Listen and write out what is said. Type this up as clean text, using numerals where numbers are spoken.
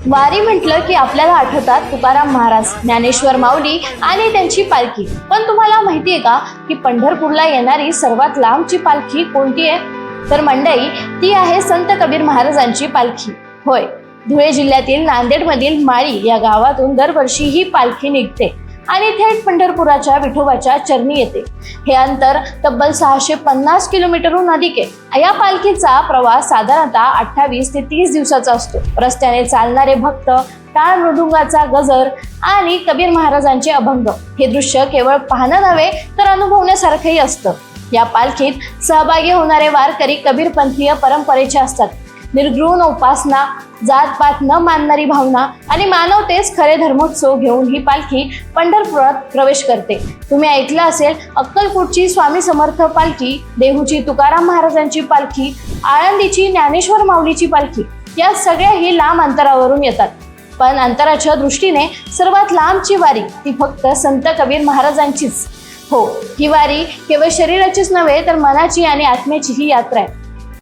वारी म्हटलं की आपल्याला आठवतात तुकाराम महाराज, ज्ञानेश्वर माऊली आणि त्यांची पालखी. पण तुम्हाला माहिती आहे का की पंढरपूरला येणारी सर्वात लांबची पालखी कोणती आहे? तर मंडळी, ती आहे संत कबीर महाराजांची पालखी. होय, धुळे जिल्ह्यातील नांदेडमधील माळी या गावातून दरवर्षी ही पालखी निघते आणि थेट पंढरपुराच्या विठोबाच्या चरणी येते. हे अंतर तब्बल 650 किलोमीटरहून अधिक आहे. या पालखीचा प्रवास साधारणतः 28 ते 30 दिवसाचा असतो. रस्त्याने चालणारे भक्त, टाळ मृदुंगाचा गजर आणि कबीर महाराजांचे अभंग हे दृश्य केवळ पाहणं नव्हे तर अनुभवण्यासारखंही असतं. या पालखीत सहभागी होणारे वारकरी कबीरपंथीय परंपरेचे असतात. निर्घृण उपासना, जातपात न मानणारी भावना आणि मानवतेच खरे धर्मोत्सव घेऊन ही पालखी पंढरपुरात प्रवेश करते. तुम्ही ऐकलं असेल, अक्कलकोटची स्वामी समर्थ पालखी, देहूची तुकाराम महाराजांची पालखी, आळंदीची ज्ञानेश्वर माऊलीची पालखी, या सगळ्या ही लांब अंतरावरून येतात. पण अंतराच्या दृष्टीने सर्वात लांबची वारी ती फक्त संत कबीर महाराजांचीच. हो, ही वारी केवळ शरीराचीच नव्हे तर मनाची आणि आत्म्याचीही यात्रा आहे.